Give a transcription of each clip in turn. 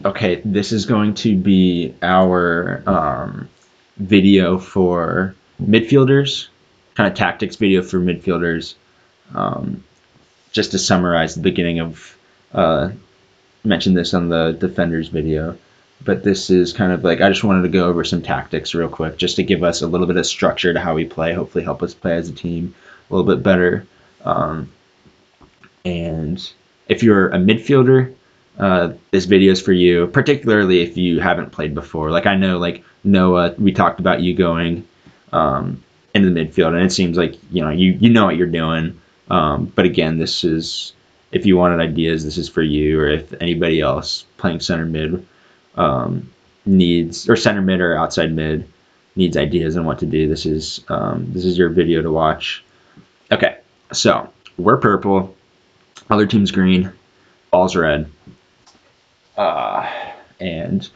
Okay, this is going to be our video for midfielders, kind of tactics video for midfielders. Just to summarize the beginning of, mentioned this on the defenders video, but this is kind of like, I just wanted to go over some tactics real quick, just to give us a little bit of structure to how we play, hopefully help us play as a team a little bit better. And if you're a midfielder, this video is for you, particularly if you haven't played before. Like I know, like Noah, we talked about you going into the midfield, and it seems like you know what you're doing. But again, this is, if you wanted ideas, this is for you, or if anybody else playing center mid needs, or center mid or outside mid needs ideas on what to do. This is your video to watch. Okay, so we're purple. Other team's green, ball's red. And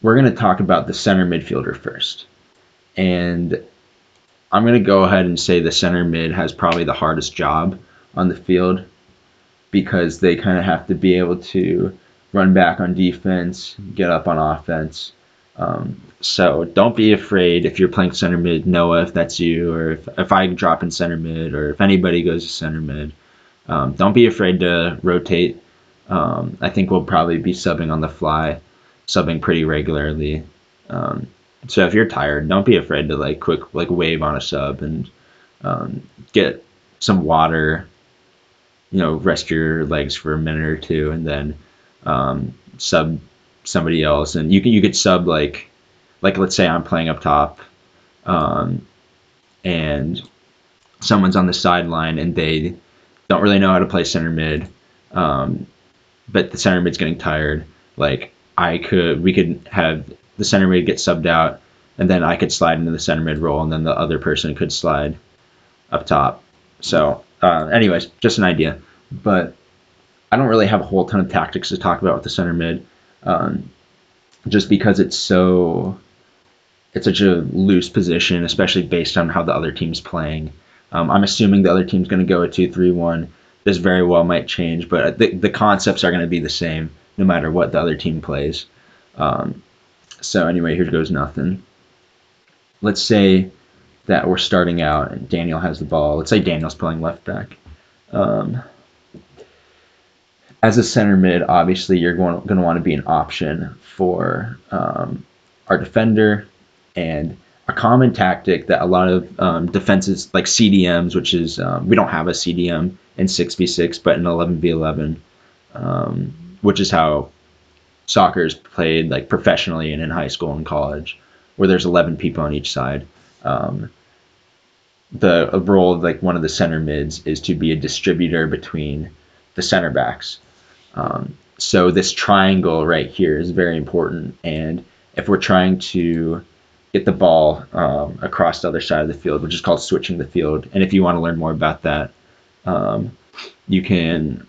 we're going to talk about the center midfielder first. And I'm going to go ahead and say the center mid has probably the hardest job on the field, because they kind of have to be able to run back on defense, get up on offense. So don't be afraid if you're playing center mid, Noah, if that's you, or if I drop in center mid, or if anybody goes to center mid. Don't be afraid to rotate. I think we'll probably be subbing on the fly, subbing pretty regularly. So if you're tired, don't be afraid to quick wave on a sub and get some water. Rest your legs for a minute or two, and then sub somebody else. And you could sub like let's say I'm playing up top, and someone's on the sideline and they don't really know how to play center mid, but the center mid's getting tired. We could have the center mid get subbed out, and then I could slide into the center mid role, and then the other person could slide up top. So anyways, just an idea. But I don't really have a whole ton of tactics to talk about with the center mid, just because it's such a loose position, especially based on how the other team's playing. I'm assuming the other team's going to go a 2-3-1. This very well might change, but the concepts are going to be the same no matter what the other team plays. So anyway, here goes nothing. Let's say that we're starting out and Daniel has the ball. Let's say Daniel's playing left back. As a center mid, obviously you're going to want to be an option for our defender. And a common tactic that a lot of defenses, like CDMs, which is, we don't have a CDM in 6v6, but in 11v11, which is how soccer is played professionally and in high school and college, where there's 11 people on each side. The role of one of the center mids is to be a distributor between the center backs. So this triangle right here is very important, and if we're trying to get the ball across the other side of the field, which is called switching the field, and if you want to learn more about that, you can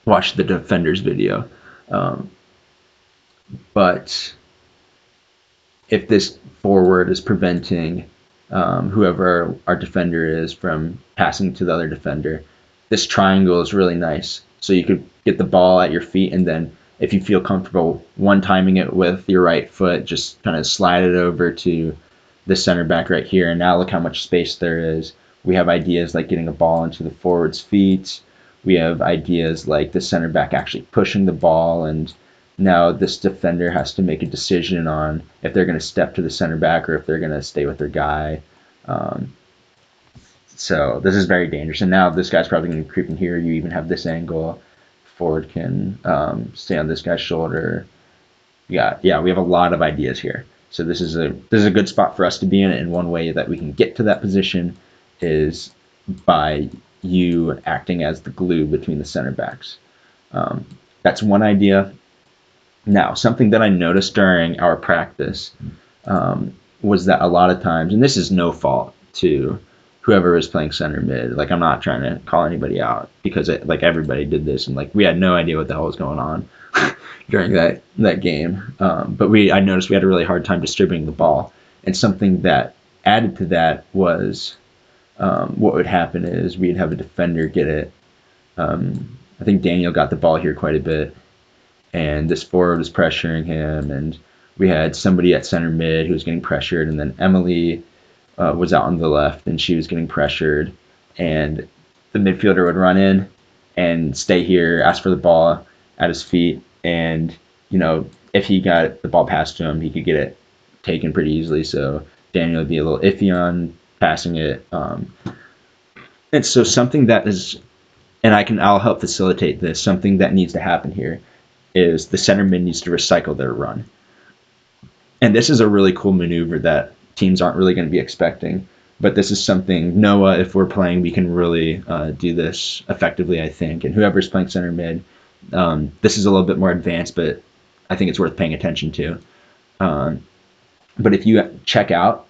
watch the defenders video. But if this forward is preventing whoever our defender is from passing to the other defender, this triangle is really nice. So you could get the ball at your feet, and then if you feel comfortable one-timing it with your right foot, just kind of slide it over to the center back right here. And now look how much space there is. We have ideas like getting a ball into the forward's feet. We have ideas like the center back actually pushing the ball, and now this defender has to make a decision on if they're going to step to the center back or if they're going to stay with their guy. So this is very dangerous. And now this guy's probably going to be creeping here. You even have this angle. Forward can stay on this guy's shoulder. Yeah, we have a lot of ideas here. So this is a good spot for us to be in. And one way that we can get to that position is by you acting as the glue between the center backs. That's one idea. Now, something that I noticed during our practice was that a lot of times, and this is no fault to whoever is playing center mid, I'm not trying to call anybody out, because everybody did this, and we had no idea what the hell was going on during that game. But I noticed we had a really hard time distributing the ball, and something that added to that was what would happen is we'd have a defender get it. I think Daniel got the ball here quite a bit, and this forward was pressuring him, and we had somebody at center mid who was getting pressured, and then Emily was out on the left, and she was getting pressured, and the midfielder would run in and stay here, ask for the ball at his feet, and if he got the ball passed to him, he could get it taken pretty easily. So Daniel would be a little iffy on passing it. And so something that is, and I'll help facilitate this. Something that needs to happen here is the center mid needs to recycle their run. And this is a really cool maneuver that teams aren't really going to be expecting. But this is something, Noah, if we're playing, we can really do this effectively, I think. And whoever's playing center mid, this is a little bit more advanced, but I think it's worth paying attention to. But if you check out,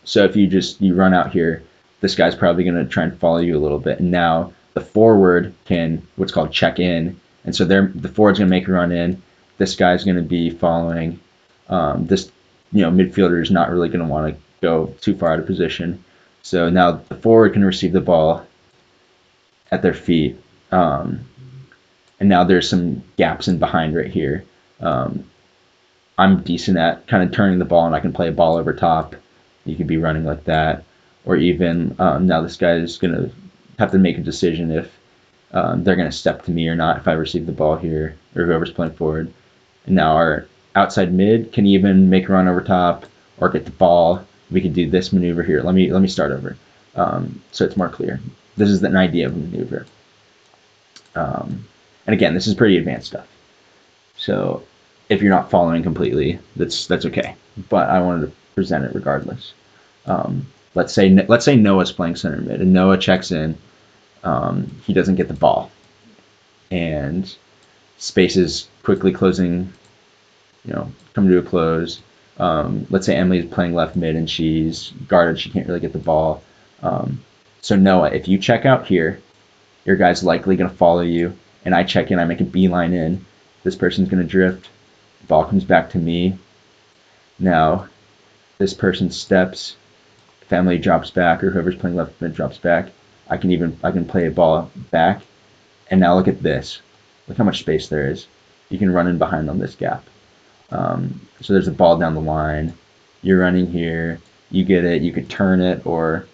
so if you run out here, this guy's probably going to try and follow you a little bit. And now the forward can what's called check in. And so the forward's going to make a run in. This guy's going to be following. This midfielder is not really going to want to go too far out of position. So now the forward can receive the ball at their feet. And now there's some gaps in behind right here. I'm decent at kind of turning the ball, and I can play a ball over top. You could be running like that. Or even now this guy is going to have to make a decision if they're going to step to me or not if I receive the ball here, or whoever's playing forward. And now our outside mid can even make a run over top or get the ball. We could do this maneuver here. Let me start over so it's more clear. This is an idea of a maneuver. And again, this is pretty advanced stuff. So if you're not following completely, that's okay. But I wanted to present it regardless. Let's say Noah's playing center mid, and Noah checks in. He doesn't get the ball, and space is quickly closing. Come to a close. Let's say Emily's playing left mid, and she's guarded. She can't really get the ball. So Noah, if you check out here, your guy's likely going to follow you, and I check in. I make a beeline in. This person's going to drift. The ball comes back to me. Now, this person steps. Family drops back, or whoever's playing left mid drops back. I can play a ball back. And now look at this. Look how much space there is. You can run in behind on this gap. So there's a ball down the line. You're running here. You get it. You could turn it, or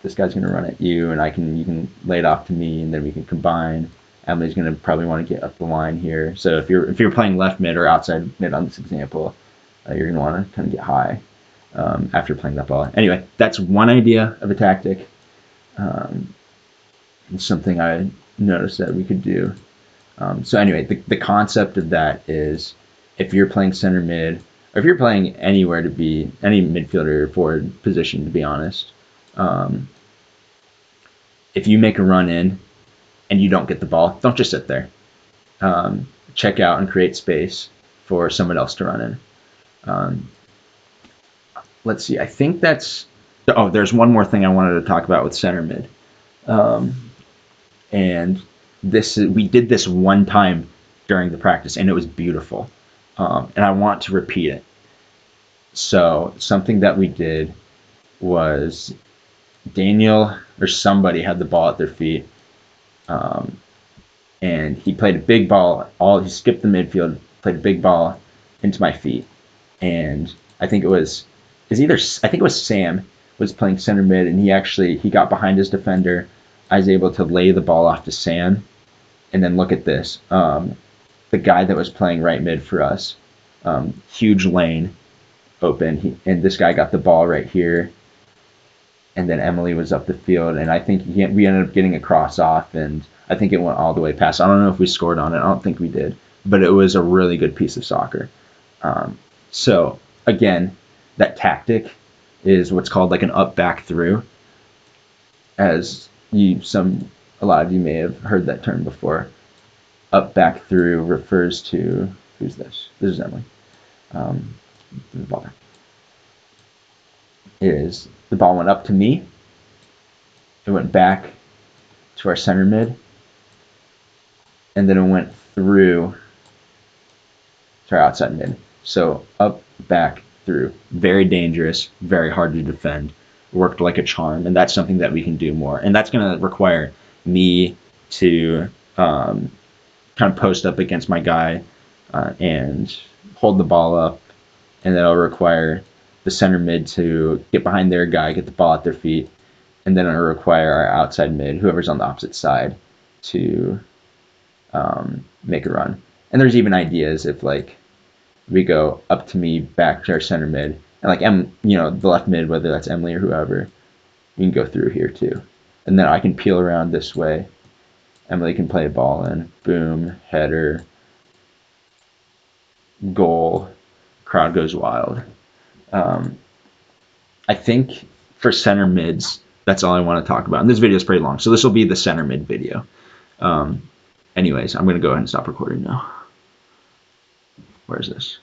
this guy's going to run at you, and you can lay it off to me, and then we can combine. Emily's going to probably want to get up the line here. So if you're playing left mid or outside mid on this example, you're going to want to kind of get high after playing that ball. Anyway, that's one idea of a tactic. It's something I noticed that we could do. So anyway, the concept of that is if you're playing center mid, or if you're playing anywhere to be any midfielder or forward position, to be honest, if you make a run in and you don't get the ball, don't just sit there. Check out and create space for someone else to run in. Let's see. I think that's. Oh, there's one more thing I wanted to talk about with center mid, and we did this one time during the practice, and it was beautiful, and I want to repeat it. So something that we did was Daniel or somebody had the ball at their feet, and he played a big ball. He skipped the midfield, played a big ball into my feet, and I think it was Sam was playing center mid, and he got behind his defender. I was able to lay the ball off to Sam, and then look at this. The guy that was playing right mid for us, huge lane open, and this guy got the ball right here, and then Emily was up the field, and I think we ended up getting a cross off, and I think it went all the way past. I don't know if we scored on it. I don't think we did, but it was a really good piece of soccer. So again, that tactic is what's called like an up back through. As a lot of you may have heard that term before. Up back through refers to, who's this? This is Emily. The ball back. The ball went up to me. It went back to our center mid, and then it went through to our outside mid. So up, back, through. Very dangerous, very hard to defend. Worked like a charm, and that's something that we can do more. And that's going to require me to kind kind of post up against my guy and hold the ball up, and then it'll require the center mid to get behind their guy, get the ball at their feet, and then it'll require our outside mid, whoever's on the opposite side, to make a run. And there's even ideas if like we go up to me, back to our center mid, and like the left mid, whether that's Emily or whoever, we can go through here too, and then I can peel around this way. Emily can play a ball in, boom, header, goal, crowd goes wild. I think for center mids, that's all I want to talk about. And this video is pretty long, so this will be the center mid video. Anyways, I'm going to go ahead and stop recording now. Where is this?